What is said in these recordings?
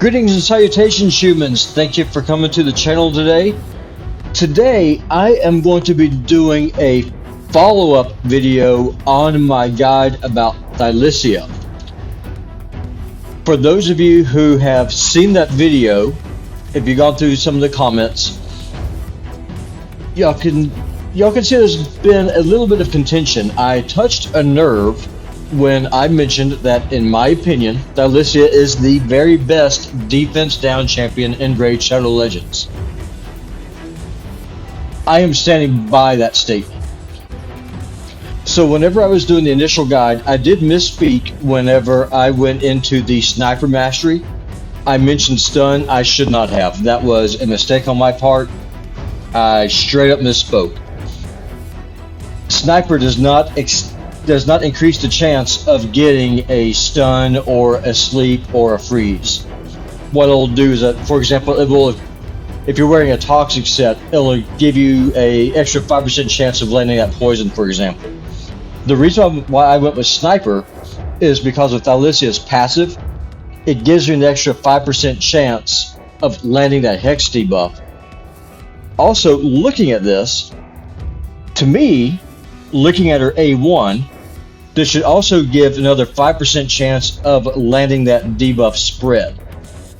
Greetings and salutations, humans. Thank you for coming to the channel today. Today, I am going to be doing a follow-up video on my guide about Thylessia. For those of you who have seen that video, if you've gone through some of the comments, y'all can see there's been a little bit of contention. I touched a nerve when I mentioned that, in my opinion, Thylessia is the very best defense down champion in Raid Shadow Legends. I am standing by that statement. So whenever I was doing the initial guide, I did misspeak whenever I went into the sniper mastery. I mentioned stun. I should not have. That was a mistake on my part. I straight up misspoke. Sniper does not increase the chance of getting a stun or a sleep or a freeze. What it'll do is that, for example, it will, if you're wearing a toxic set, it'll give you a extra 5% chance of landing that poison, for example. The reason why I went with sniper is because of Thylessia's passive. It gives you an extra 5% chance of landing that hex debuff. Also, looking at this, to me, looking at her A1, this should also give another 5% chance of landing that debuff spread.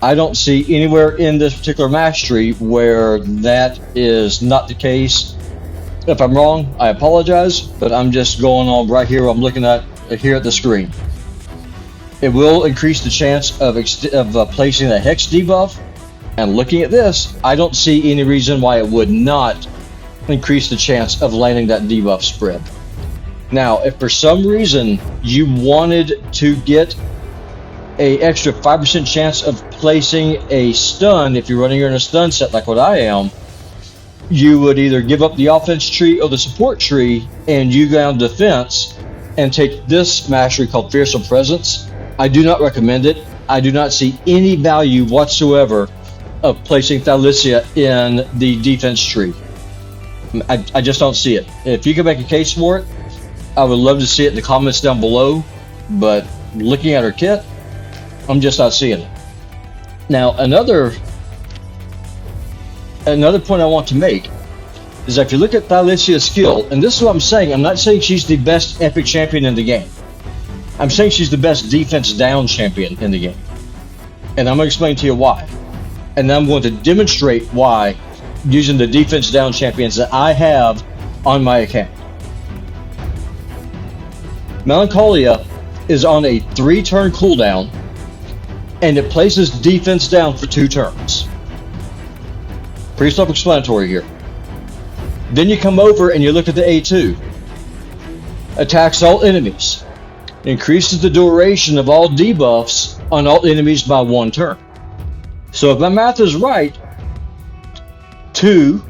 I don't see anywhere in this particular mastery where that is not the case. If I'm wrong, I apologize, but I'm just going on right here. I'm looking at here at the screen. It will increase the chance of placing a hex debuff, and looking at this, I don't see any reason why it would not increase the chance of landing that debuff spread. Now, if for some reason you wanted to get an extra 5% chance of placing a stun, if you're running in a stun set like what I am, you would either give up the offense tree or the support tree and you go down defense and take this mastery called Fearsome Presence. I do not recommend it. I do not see any value whatsoever of placing Thylessia in the defense tree. I just don't see it. If you can make a case for it, I would love to see it in the comments down below, but looking at her kit, I'm just not seeing it. Now, another point I want to make is that if you look at Thylessia's skill, and this is what I'm saying, I'm not saying she's the best epic champion in the game. I'm saying she's the best defense down champion in the game. And I'm going to explain to you why. And I'm going to demonstrate why using the defense down champions that I have on my account. Melancholia is on a 3-turn cooldown, and it places defense down for 2 turns. Pretty self-explanatory here. Then you come over and you look at the A2. Attacks all enemies. Increases the duration of all debuffs on all enemies by 1 turn. So if my math is right, 2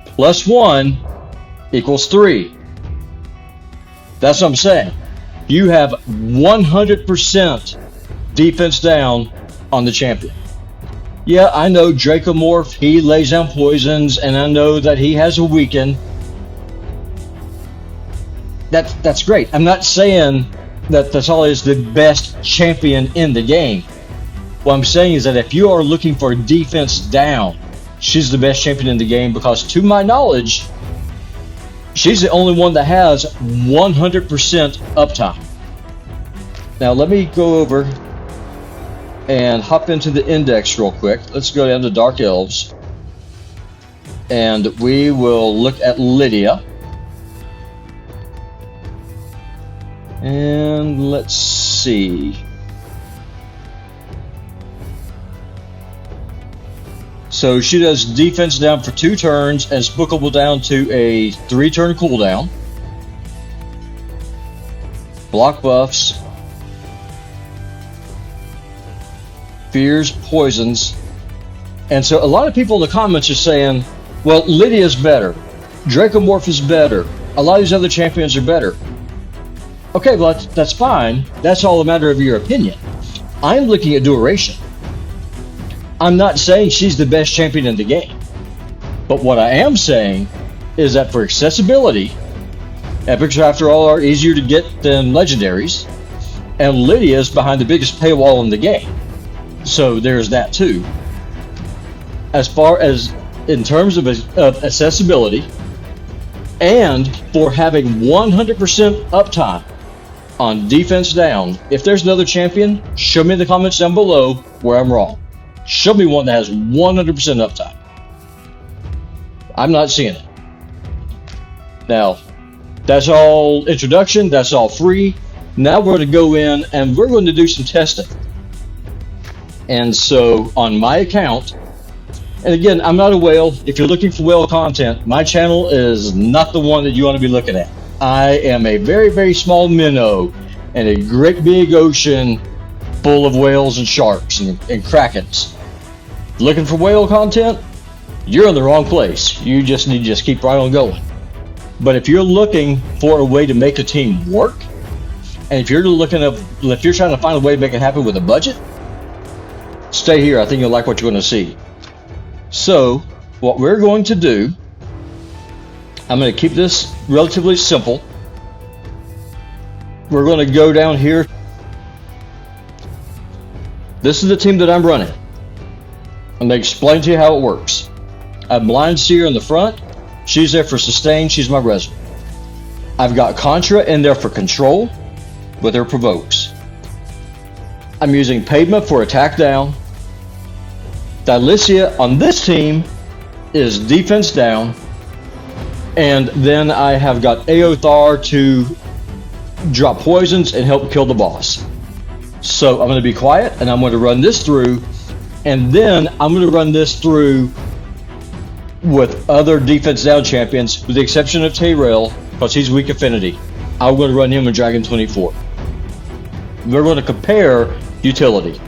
plus 1 equals 3. That's what I'm saying. You have 100% defense down on the champion. Yeah, I know Dracomorph, he lays down poisons, and I know that he has a weaken. That's great. I'm not saying that Thylessia is the best champion in the game. What I'm saying is that if you are looking for defense down, she's the best champion in the game, because to my knowledge, she's the only one that has 100% uptime. Now let me go over and hop into the index real quick. Let's go down to Dark Elves, and we will look at Lydia. And let's see. So she does defense down for 2 turns, and it's bookable down to a 3-turn cooldown. Block buffs. Fears, poisons. And so a lot of people in the comments are saying, well, Lydia's better. Dracomorph is better. A lot of these other champions are better. Okay, well, that's fine. That's all a matter of your opinion. I'm looking at duration. I'm not saying she's the best champion in the game. But what I am saying is that for accessibility, epics, after all, are easier to get than legendaries, and Lydia is behind the biggest paywall in the game. So there's that too. As far as in terms of accessibility, and for having 100% uptime on defense down, if there's another champion, show me in the comments down below where I'm wrong. Show me one that has 100% uptime. I'm not seeing it. Now, that's all introduction, that's all free. Now we're going to go in and we're going to do some testing. And so on my account, and again, I'm not a whale. If you're looking for whale content, my channel is not the one that you want to be looking at. I am a very, very small minnow in a great big ocean full of whales and sharks and krakens. Looking for whale content? You're in the wrong place. You just need to just keep right on going. But if you're looking for a way to make a team work, and if you're trying to find a way to make it happen with a budget, stay here. I think you'll like what you're going to see. So what we're going to do, I'm going to keep this relatively simple. We're going to go down here. This is the team that I'm running. I'm going to explain to you how it works. I have Blind Seer in the front. She's there for sustain. She's my resident. I've got Contra in there for control with her provokes. I'm using Pavement for attack down. Thylessia on this team is defense down. And then I have got Aothar to drop poisons and help kill the boss. So I'm going to be quiet and I'm going to run this through. And then I'm going to run this through with other defense down champions, with the exception of Tayrel, because he's weak affinity. I'm going to run him in Dragon 24. We're going to compare utility.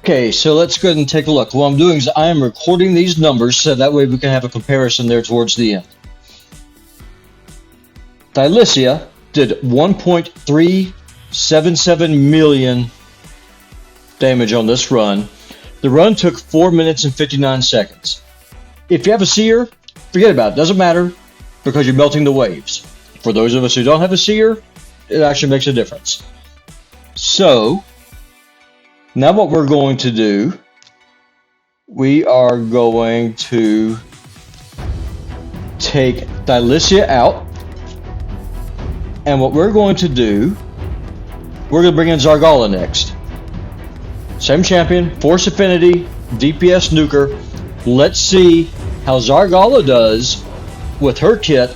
Okay, so let's go ahead and take a look. What I'm doing is I am recording these numbers so that way we can have a comparison there towards the end. Thylessia did 1.377 million damage on this run. The run took 4 minutes and 59 seconds. If you have a seer, forget about it. Doesn't matter because you're melting the waves. for those of us who don't have a seer, it actually makes a difference. So, now what we're going to do, we are going to take Thylessia out. And what we're going to do, we're going to bring in Zargala next. Same champion, Force Affinity, DPS Nuker. Let's see how Zargala does with her kit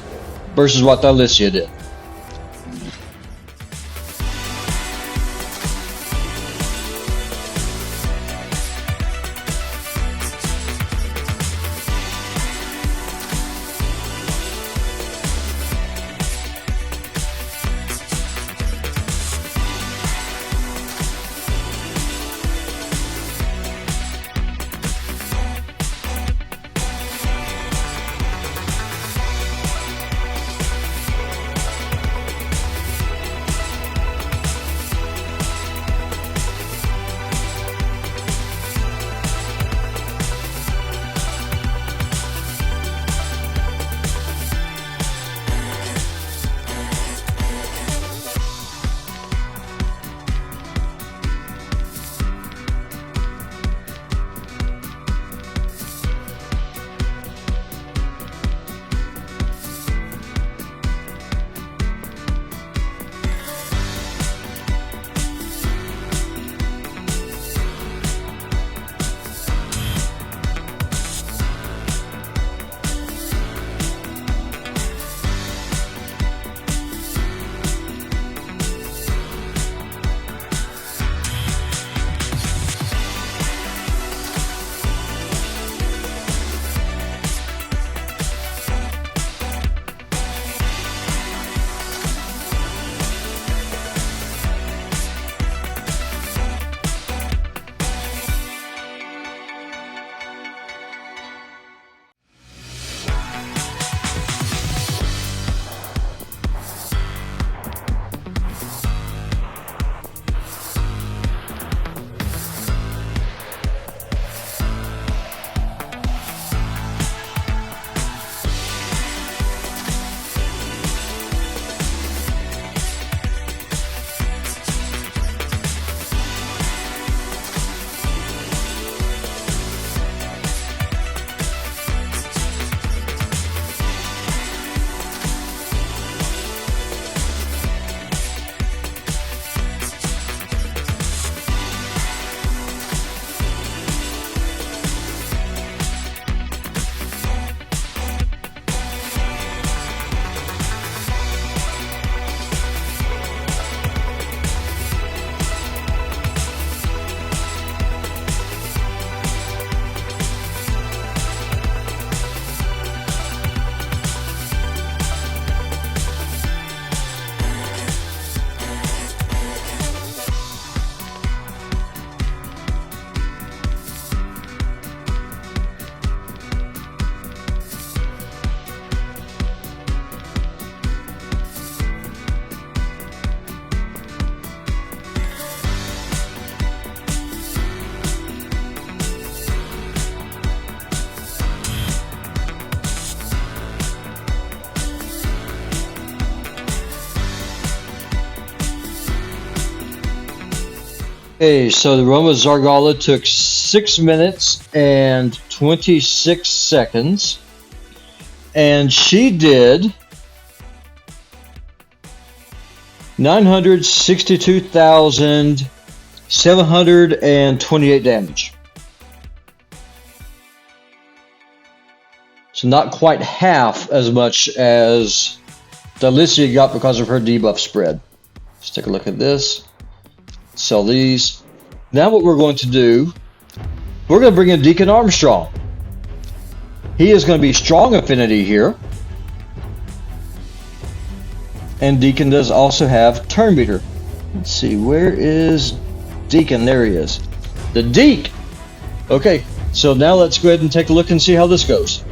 versus what Thylessia did. Okay, so the run with Zargala took 6 minutes and 26 seconds. And she did 962,728 damage. So not quite half as much as Thylessia got because of her debuff spread. Let's take a look at this. Sell these. Now what we're going to do, we're going to bring in Deacon Armstrong. He is going to be strong affinity here. And Deacon does also have turn meter. Let's see, where is Deacon? There he is. The Deke! Okay, so now let's go ahead and take a look and see how this goes.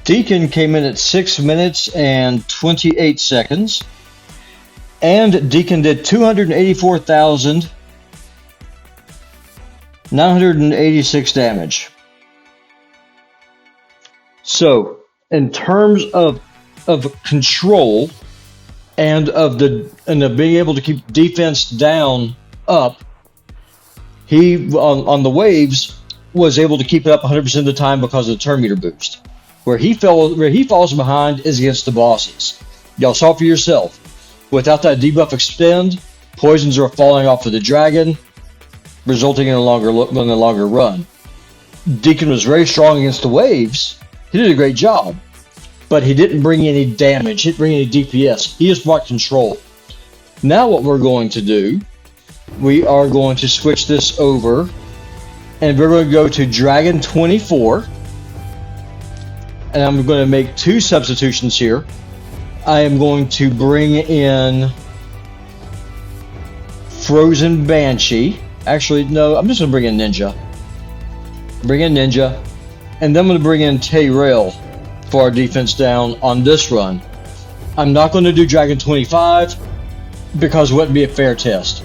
Deacon came in at 6 minutes and 28 seconds. And Deacon did 284,986 damage. So, in terms of control and of being able to keep defense down up, he on the waves was able to keep it up 100% of the time because of the turn meter boost. Where he falls behind is against the bosses. Y'all saw for yourself. Without that debuff expend, poisons are falling off of the dragon, resulting in a longer run. Deacon was very strong against the waves. He did a great job, but he didn't bring any damage. He didn't bring any DPS. He just brought control. Now what we're going to do, we are going to switch this over, and we're going to go to Dragon 24, and I'm going to make 2 substitutions here. I am going to bring in Frozen Banshee. Actually, no, I'm just going to bring in Ninja. And then I'm going to bring in Tayrel for our defense down on this run. I'm not going to do Dragon 25 because it wouldn't be a fair test.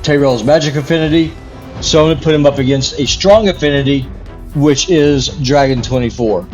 Tayrel's magic affinity, so I'm going to put him up against a strong affinity, which is Dragon 24.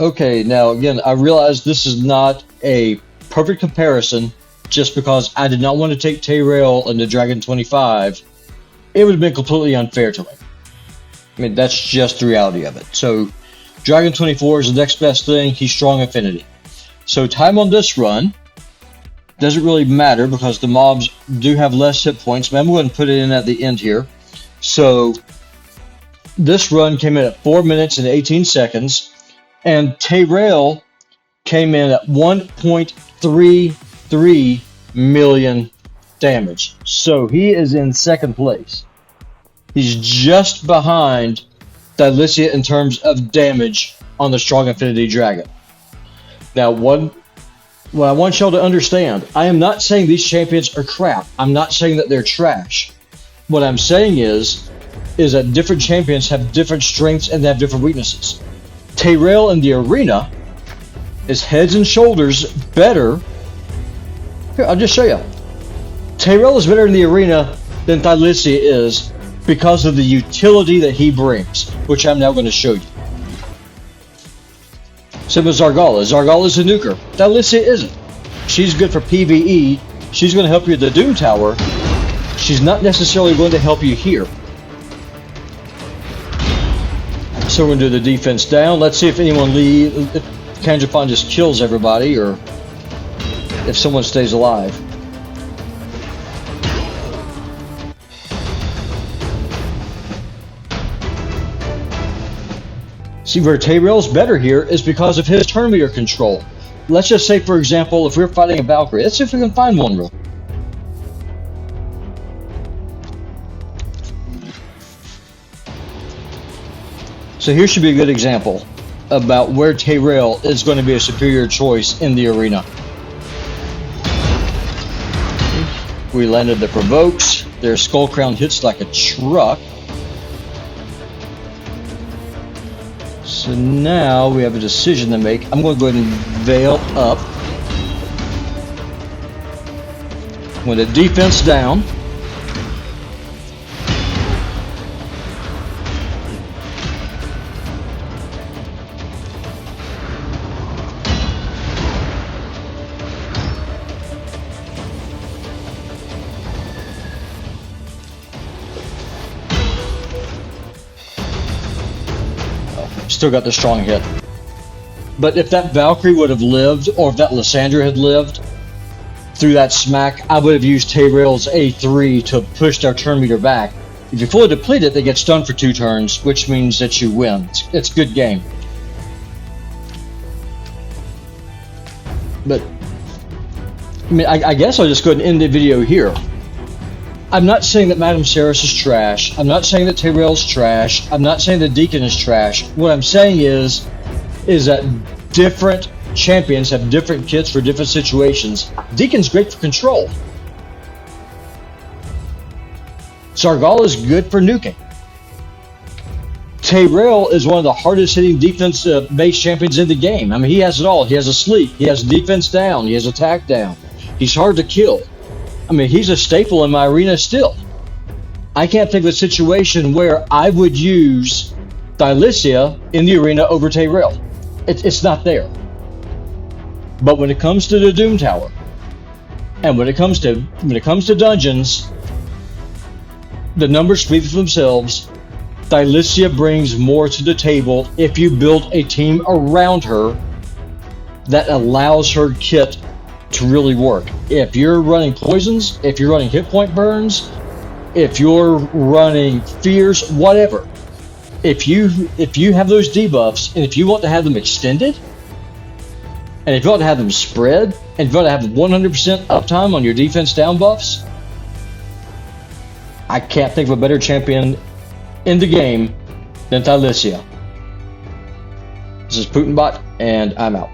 Okay, now again, I realize this is not a perfect comparison just because I did not want to take Tayrel into Dragon 25. It would have been completely unfair to him. I mean, that's just the reality of it. So, Dragon 24 is the next best thing. He's strong affinity. So, time on this run doesn't really matter because the mobs do have less hit points. But I'm going to put it in at the end here. So, this run came in at 4 minutes and 18 seconds. And Tayrel came in at 1.33 million damage. So he is in second place. He's just behind Thylessia in terms of damage on the Strong Affinity Dragon. Now, what I want y'all to understand, I am not saying these champions are crap. I'm not saying that they're trash. What I'm saying is that different champions have different strengths and they have different weaknesses. Tayrel in the arena is heads and shoulders better. Here, I'll just show you. Tayrel is better in the arena than Thylessia is because of the utility that he brings, which I'm now going to show you. Same with Zargala. Zargala's a nuker. Thylessia isn't. She's good for PvE. She's going to help you at the Doom Tower. She's not necessarily going to help you here. So we're going to do the defense down. Let's see if anyone leaves. If Kanjapon just kills everybody, or if someone stays alive. See, where Tayrel's better here is because of his turn meter control. Let's just say, for example, if we're fighting a Valkyrie, let's see if we can find one real. So here should be a good example about where Tayrel is going to be a superior choice in the arena. We landed the provokes. Their skull crown hits like a truck. So now we have a decision to make. I'm going to go ahead and veil up. I'm going to defense down. Still got the strong hit. But if that Valkyrie would have lived, or if that Lysandra had lived through that smack, I would have used Tayrel's A3 to push their turn meter back. If you fully deplete it, they get stunned for 2 turns, which means that you win. It's a good game. But I mean, I guess I'll just go ahead and end the video here. I'm not saying that Madame Ceres is trash. I'm not saying that Tayrel's trash. I'm not saying that Deacon is trash. What I'm saying is that different champions have different kits for different situations. Deacon's great for control. Zargala is good for nuking. Tayrel is one of the hardest hitting defense based champions in the game. I mean, he has it all. He has a sleep. He has defense down. He has attack down. He's hard to kill. I mean, he's a staple in my arena still. I can't think of a situation where I would use Thylessia in the arena over Tayrel. It's not there. But when it comes to the Doom Tower, and when it comes to dungeons, the numbers speak for themselves. Thylessia brings more to the table if you build a team around her that allows her kit to really work. If you're running poisons, if you're running hit point burns, if you're running fears, whatever, if you have those debuffs, and if you want to have them extended, and if you want to have them spread, and if you want to have 100% uptime on your defense down buffs, I can't think of a better champion in the game than Thylessia. This is Putinbot, and I'm out.